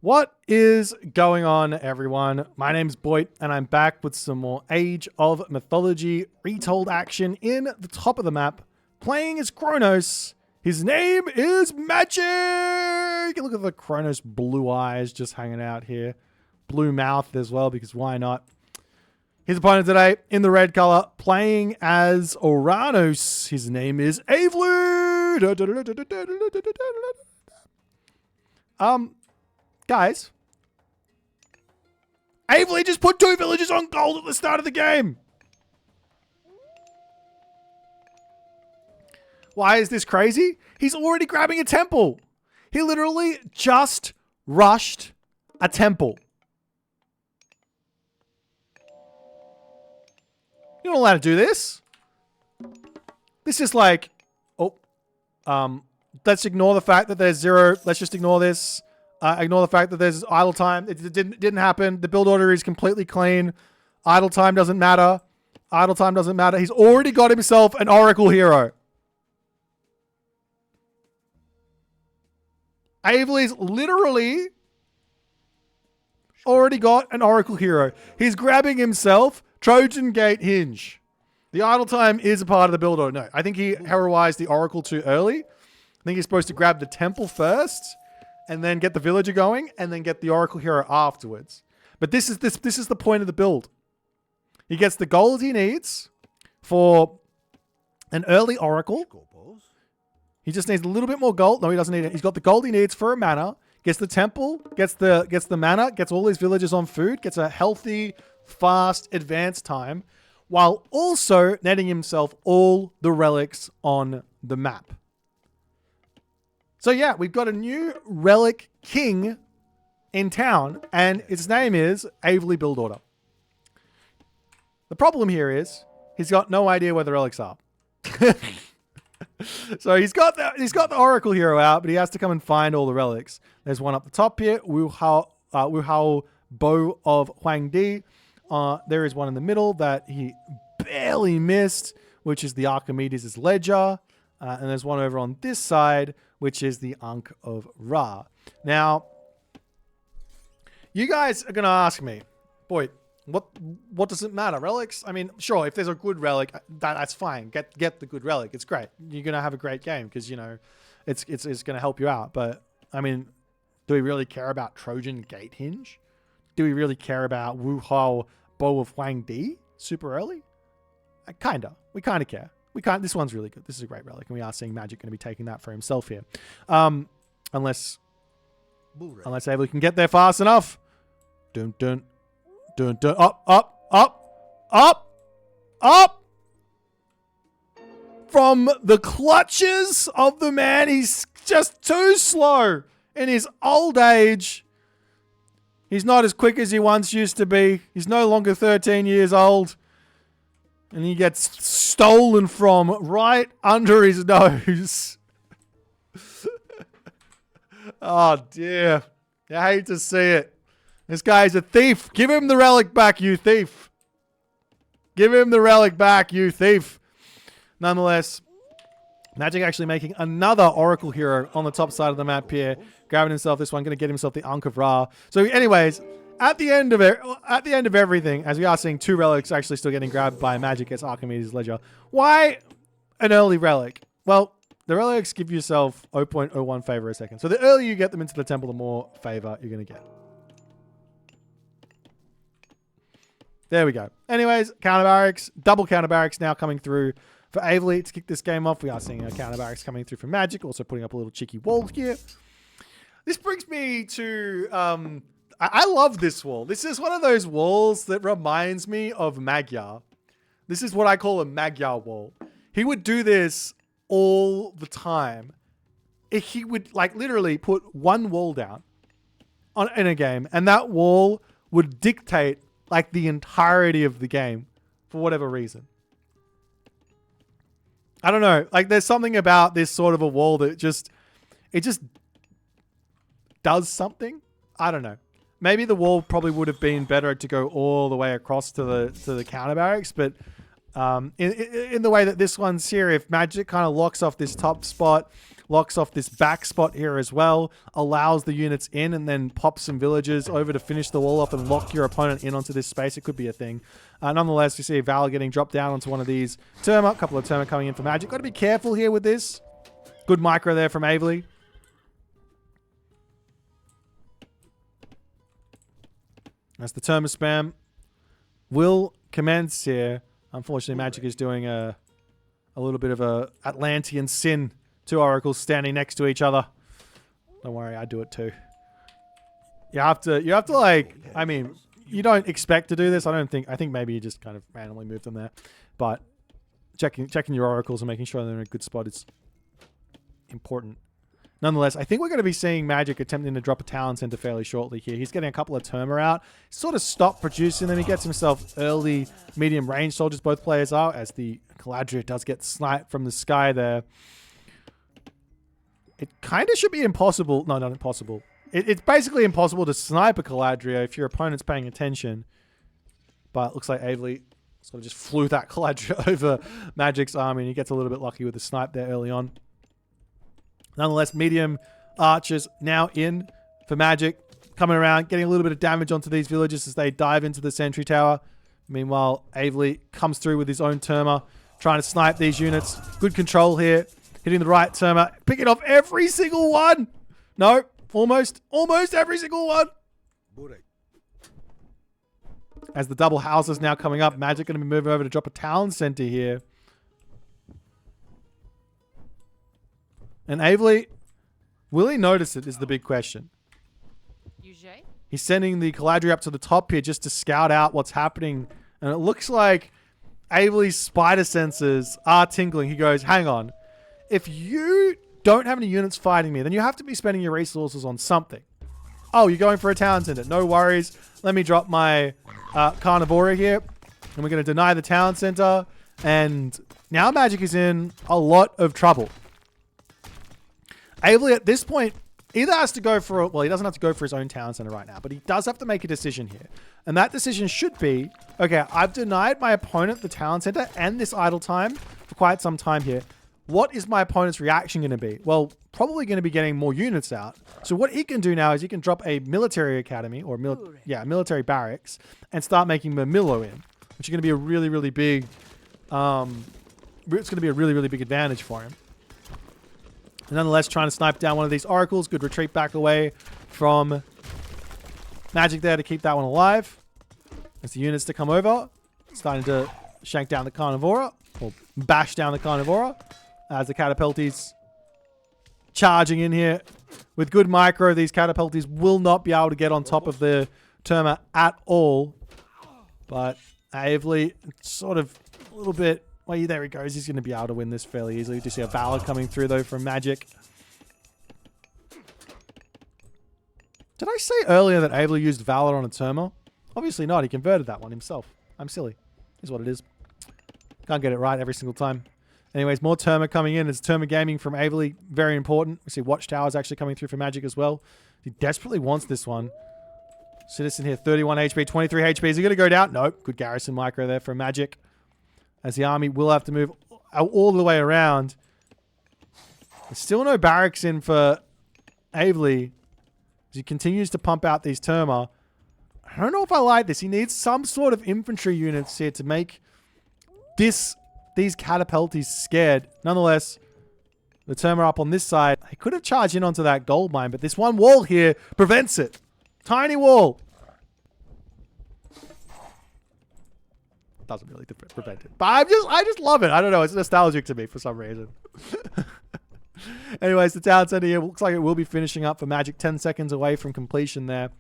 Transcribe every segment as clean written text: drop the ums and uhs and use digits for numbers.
What is going on, everyone? My name's Boit, and I'm back with some more Age of Mythology retold action in the top of the map, playing as Kronos. His name is Magic! Look at the Kronos blue eyes just hanging out here. Blue mouth as well, because why not? His opponent today, in the red color, playing as Oranos. His name is Avely! Guys, Avely just put 2 villages on gold at the start of the game. Why is this crazy? He's already grabbing a temple. He literally just rushed a temple. You're not allowed to do this. This is like, let's ignore the fact that there's 0. Let's just ignore this. Ignore the fact that there's idle time. It didn't happen. The build order is completely clean. Idle time doesn't matter. Idle time doesn't matter. He's already got himself an Oracle hero. Avely's literally already got an Oracle hero. He's grabbing himself Trojan Gate Hinge. The idle time is a part of the build order. No, I think he heroized the Oracle too early. I think he's supposed to grab the temple first, and then get the villager going, and then get the Oracle hero afterwards. But this is the point of the build. He gets the gold he needs for an early Oracle. He just needs a little bit more gold. No, he doesn't need it. He's got the gold he needs for a mana. Gets the temple, gets the mana, gets all these villagers on food, gets a healthy, fast, advanced time, while also netting himself all the relics on the map. So yeah, we've got a new Relic King in town, and his name is Avely Build Order. The problem here is he's got no idea where the relics are. So he's got the Oracle hero out, but he has to come and find all the relics. There's one up the top here, Wuhao Bow of Huangdi. There is one in the middle that he barely missed, which is the Archimedes' Ledger. And there's one over on this side, which is the Ankh of Ra. Now, you guys are going to ask me, boy, what does it matter? Relics? I mean, sure, if there's a good relic, that's fine. Get the good relic. It's great. You're going to have a great game because, you know, it's going to help you out. But, I mean, do we really care about Trojan Gate Hinge? Do we really care about Wuhao Bow of Huangdi super early? Kinda. We kind of care. This one's really good. This is a great relic, and we are seeing Magic going to be taking that for himself here. Unless Avely can get there fast enough. Dun dun dun dun. Up. From the clutches of the man, he's just too slow in his old age. He's not as quick as he once used to be. He's no longer 13 years old. And he gets stolen from right under his nose. Oh, dear. I hate to see it. This guy's a thief. Give him the relic back, you thief. Give him the relic back, you thief. Nonetheless, Magic actually making another Oracle hero on the top side of the map here. Grabbing himself this one. Going to get himself the Ankh of Ra. So anyways, at the end of everything, as we are seeing 2 relics actually still getting grabbed by Magic as Archimedes' Ledger. Why an early relic? Well, the relics give yourself 0.01 favor a second. So the earlier you get them into the temple, the more favor you're going to get. There we go. Anyways, counter barracks, double counter barracks now coming through for Avely to kick this game off. We are seeing a counter barracks coming through for Magic, also putting up a little cheeky wall here. This brings me to... I love this wall. This is one of those walls that reminds me of Magyar. This is what I call a Magyar wall. He would do this all the time. He would like literally put one wall down in a game, and that wall would dictate like the entirety of the game for whatever reason. I don't know. Like there's something about this sort of a wall that just does something. I don't know. Maybe the wall probably would have been better to go all the way across to the counter barracks, but in the way that this one's here, if Magic kind of locks off this top spot, locks off this back spot here as well, allows the units in, and then pops some villagers over to finish the wall off and lock your opponent in onto this space. It could be a thing. Nonetheless, you see Val getting dropped down onto one of these Terma. A couple of Terma coming in for Magic. Got to be careful here with this. Good micro there from Avely. As the Terma spam will commence here. Unfortunately, Magic is doing a little bit of a Atlantean sin. Two oracles standing next to each other. Don't worry, I do it too. You have to like, I mean, you don't expect to do this. I think maybe you just kind of randomly move them there. But checking your oracles and making sure they're in a good spot is important. Nonetheless, I think we're going to be seeing Magic attempting to drop a Talon Center fairly shortly here. He's getting a couple of Terma out. Sort of stopped producing them. He gets himself early, medium range soldiers, both players are, as the Caladria does get sniped from the sky there. It kind of should be impossible. No, not impossible. It's basically impossible to snipe a Caladria if your opponent's paying attention. But it looks like Avely sort of just flew that Caladria over Magic's army, and he gets a little bit lucky with the snipe there early on. Nonetheless, medium archers now in for Magic. Coming around, getting a little bit of damage onto these villagers as they dive into the sentry tower. Meanwhile, Avely comes through with his own Terma, trying to snipe these units. Good control here. Hitting the right Terma. Picking off every single one. No, almost every single one. As the double houses now coming up, Magic going to be moving over to drop a Talon Center here. And Avely, will he notice it is the big question. He's sending the Caladria up to the top here just to scout out what's happening. And it looks like Avely's spider senses are tingling. He goes, hang on. If you don't have any units fighting me, then you have to be spending your resources on something. Oh, you're going for a Talon Center. No worries. Let me drop my Carnivora here. And we're going to deny the Talon Center. And now Magic is in a lot of trouble. Avely at this point either has to go for, well, he doesn't have to go for his own Talon Center right now, but he does have to make a decision here. And that decision should be, okay, I've denied my opponent the Talon Center and this idle time for quite some time here. What is my opponent's reaction going to be? Well, probably going to be getting more units out. So what he can do now is he can drop a military academy or military barracks and start making Murmillo in, which is going to be a really, really big, it's going to be a really, really big advantage for him. Nonetheless, trying to snipe down one of these oracles. Good retreat back away from Magic there to keep that one alive. As the units to come over. Starting to shank down the Carnivora. Or bash down the Carnivora. As the Catapulties charging in here. With good micro, these Catapulties will not be able to get on top of the Terma at all. But Avely, sort of a little bit... Well, there he goes. He's going to be able to win this fairly easily. You see a Valor coming through, though, from Magic. Did I say earlier that Avely used Valor on a Terma? Obviously not. He converted that one himself. I'm silly. Is what it is. Can't get it right every single time. Anyways, more Terma coming in. It's Terma Gaming from Avely. Very important. We see Watchtowers actually coming through for Magic as well. He desperately wants this one. Citizen here, 31 HP, 23 HP. Is he going to go down? Nope. Good Garrison micro there from Magic. As the army will have to move all the way around. There's still no barracks in for Avely. As he continues to pump out these Terma. I don't know if I like this. He needs some sort of infantry units here to make these Catapulties scared. Nonetheless, the Terma up on this side. He could have charged in onto that gold mine, but this one wall here prevents it. Tiny wall. Doesn't really prevent it. But I just love it. I don't know. It's nostalgic to me for some reason. Anyways, the Talon Center here looks like it will be finishing up for Magic. 10 seconds away from completion there.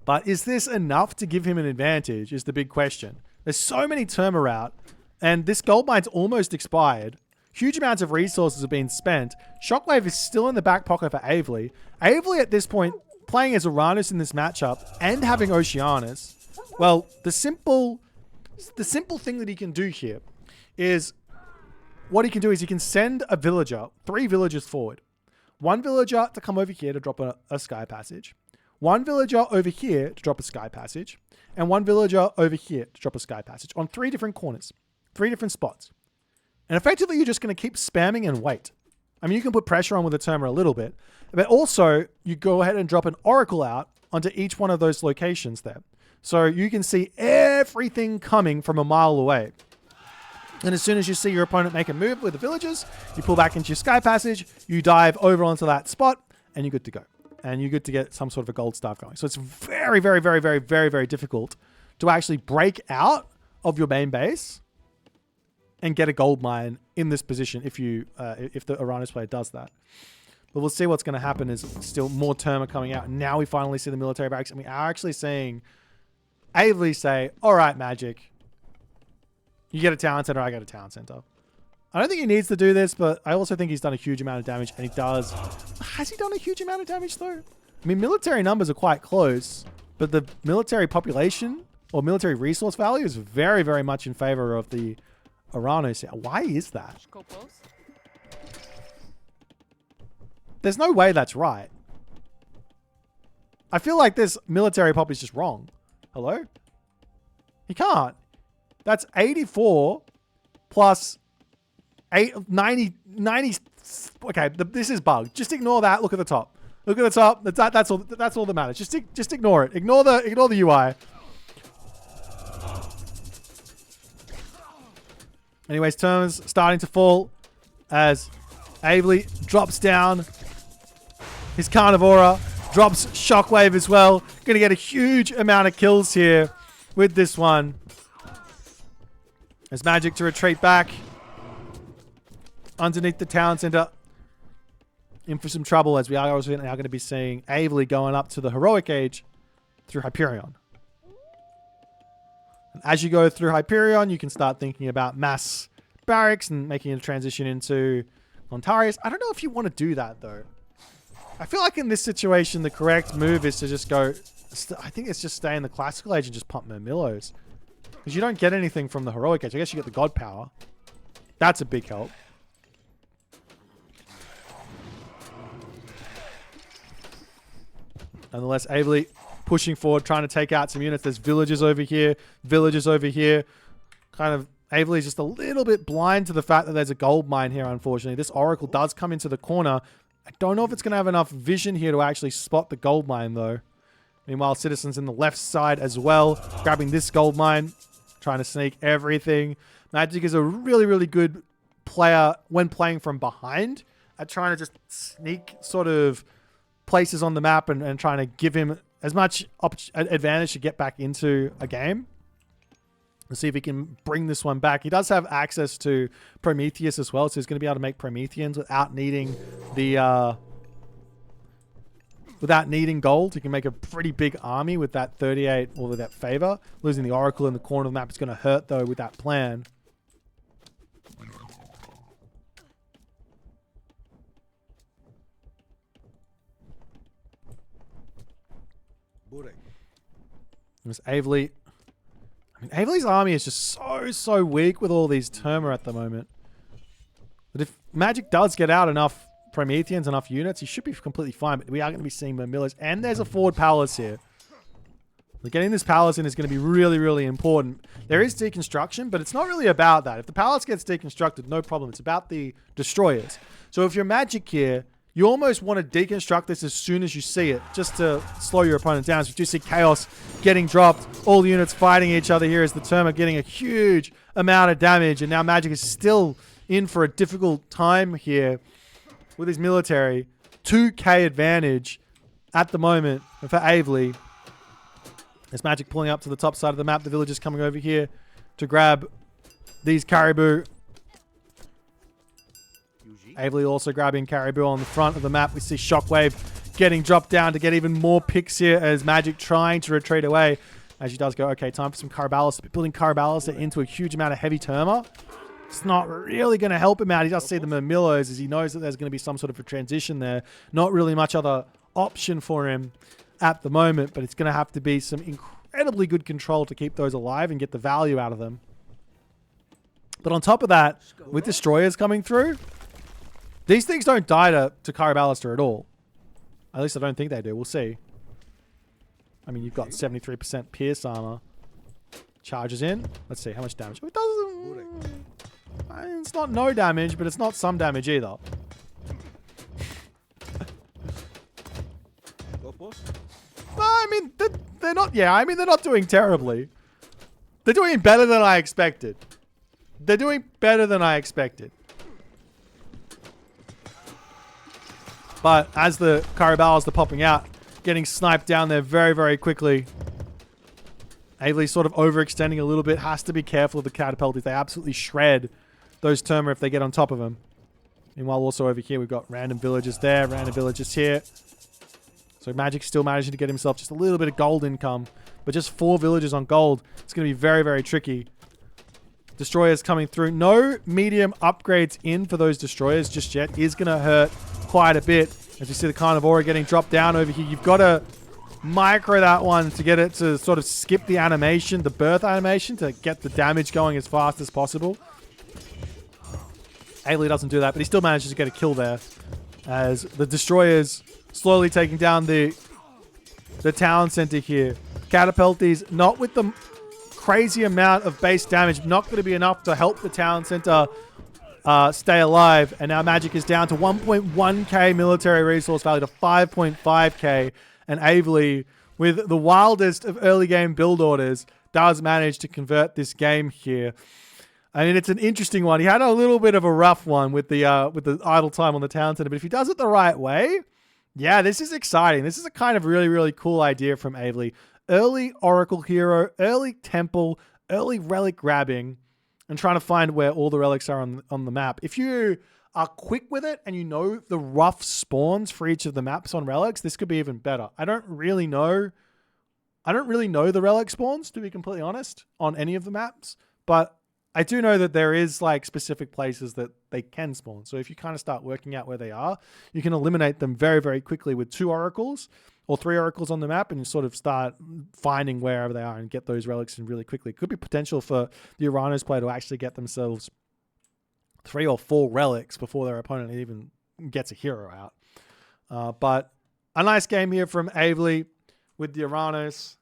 But is this enough to give him an advantage is the big question. There's so many Terma out, and this gold mine's almost expired. Huge amounts of resources have been spent. Shockwave is still in the back pocket for Avely. Avely at this point, playing as Oranos in this matchup and having Oceanus. Well, the simple thing that he can do here is what he can do is he can send a villager, 3 villagers forward. 1 villager to come over here to drop a sky passage. 1 villager over here to drop a sky passage. And 1 villager over here to drop a sky passage on 3 different corners, 3 different spots. And effectively, you're just going to keep spamming and wait. I mean, you can put pressure on with the Terma a little bit, but also you go ahead and drop an Oracle out onto each one of those locations there. So you can see everything coming from a mile away. And as soon as you see your opponent make a move with the villagers, you pull back into your Sky Passage, you dive over onto that spot, and you're good to go. And you're good to get some sort of a gold staff going. So it's very, very, very, very, very, very difficult to actually break out of your main base and get a gold mine in this position if the Oranos player does that. But we'll see what's going to happen is still more Terma coming out. Now we finally see the military barracks. And we are actually seeing Avely say, all right, Magic, you get a town center, I get a town center. I don't think he needs to do this, but I also think he's done a huge amount of damage, and he does. Has he done a huge amount of damage, though? I mean, military numbers are quite close, but the military population or military resource value is very, very much in favor of the Oranos. Why is that? There's no way that's right. I feel like this military pop is just wrong. Hello? You can't. That's 84 plus 90. Okay, this is bugged. Just ignore that. Look at the top. Look at the top. That's all that matters. Just ignore it. Ignore the UI. Anyways, turns starting to fall as Avely drops down his Carnivora, drops Shockwave as well. Going to get a huge amount of kills here with this one. There's Magic to retreat back underneath the town center. In for some trouble as we are also now going to be seeing Avely going up to the Heroic Age through Hyperion. And as you go through Hyperion, you can start thinking about mass barracks and making a transition into Montarius. I don't know if you want to do that, though. I feel like in this situation, the correct move is to just go... I think it's just stay in the Classical Age and just pump Murmillos. Because you don't get anything from the Heroic Age. I guess you get the God Power. That's a big help. Nonetheless, Avely pushing forward, trying to take out some units. There's villagers over here, villagers over here. Kind of, Avely's just a little bit blind to the fact that there's a gold mine here, unfortunately. This Oracle does come into the corner. I don't know if it's going to have enough vision here to actually spot the gold mine, though. Meanwhile, Citizens in the left side as well, grabbing this gold mine, trying to sneak everything. Magic is a really, really good player when playing from behind at trying to just sneak sort of places on the map and trying to give him as much advantage to get back into a game. Let's see if he can bring this one back. He does have access to Prometheus as well, so he's going to be able to make Prometheans without needing the gold. He can make a pretty big army with that 38 or with that favor. Losing the Oracle in the corner of the map is going to hurt, though, with that plan. There's Avely. I mean, Avely's army is just so weak with all these Terma at the moment. But if Magic does get out enough Prometheans, enough units, he should be completely fine. But we are going to be seeing Murmillos. And there's a forward palace here. Getting this palace in is going to be really, really important. There is deconstruction, but it's not really about that. If the palace gets deconstructed, no problem. It's about the destroyers. So if you're Magic here, you almost want to deconstruct this as soon as you see it, just to slow your opponent down. So you do see Chaos getting dropped, all the units fighting each other here as the Terma getting a huge amount of damage, and now Magic is still in for a difficult time here with his military. 2k advantage at the moment for Avely. There's Magic pulling up to the top side of the map. The villagers coming over here to grab these Caribou. Avely also grabbing Caribou on the front of the map. We see Shockwave getting dropped down to get even more picks here as Magic trying to retreat away. As he does go, okay, time for some Caraballis. Building Caraballis into a huge amount of heavy Terma. It's not really going to help him out. He does see the Murmillos as he knows that there's going to be some sort of a transition there. Not really much other option for him at the moment, but it's going to have to be some incredibly good control to keep those alive and get the value out of them. But on top of that, with Destroyers coming through, these things don't die to Caraballister at all. At least I don't think they do. We'll see. I mean, you've got 73% Pierce armor. Charges in. Let's see how much damage. It doesn't... It's not no damage, but it's not some damage either. Well, I mean, they're not. Yeah, I mean, they're not doing terribly. They're doing better than I expected. They're doing better than I expected. But as the Carabals are popping out, getting sniped down there very, very quickly. Avely sort of overextending a little bit. Has to be careful of the catapults. They absolutely shred those Terma if they get on top of them. Meanwhile, also over here, we've got random villagers there, random villagers here. So Magic's still managing to get himself just a little bit of gold income. But just 4 villagers on gold. It's going to be very, very tricky. Destroyers coming through. No medium upgrades in for those destroyers just yet. Is going to hurt quite a bit. As you see the Carnivora getting dropped down over here. You've got to micro that one to get it to sort of skip the animation, the birth animation, to get the damage going as fast as possible. Avely doesn't do that, but he still manages to get a kill there. As the destroyers slowly taking down the town center here. Catapulties, not with the crazy amount of base damage, not going to be enough to help the town center stay alive. And now Magic is down to 1.1k military resource value to 5.5k. And Avely, with the wildest of early game build orders, does manage to convert this game here. I mean, it's an interesting one. He had a little bit of a rough one with the idle time on the town center, but if he does it the right way, yeah, this is exciting. This is a kind of really, really cool idea from Avely. Early Oracle Hero, early Temple, early Relic grabbing, and trying to find where all the relics are on the map. If you are quick with it and you know the rough spawns for each of the maps on relics, this could be even better. I don't really know the relic spawns, to be completely honest, on any of the maps, but I do know that there is like specific places that they can spawn. So if you kind of start working out where they are, you can eliminate them very, very quickly with 2 oracles or 3 oracles on the map, and you sort of start finding wherever they are and get those relics in really quickly. It could be potential for the Oranos player to actually get themselves 3 or 4 relics before their opponent even gets a hero out. But a nice game here from Avely with the Oranos.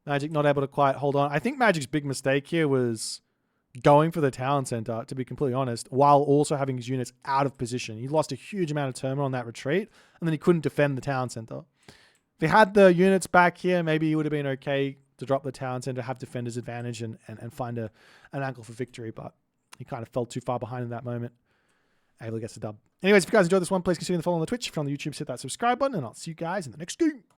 Magic not able to quite hold on. I think Magic's big mistake here was going for the town center, to be completely honest, while also having his units out of position. He lost a huge amount of Terma on that retreat, and then he couldn't defend the town center. If he had the units back here, maybe he would have been okay to drop the town center, have defender's advantage, and find an angle for victory, but he kind of fell too far behind in that moment. Avely gets the dub. Anyways, if you guys enjoyed this one, please consider following the Twitch. If you're on the YouTube, hit that subscribe button, and I'll see you guys in the next game.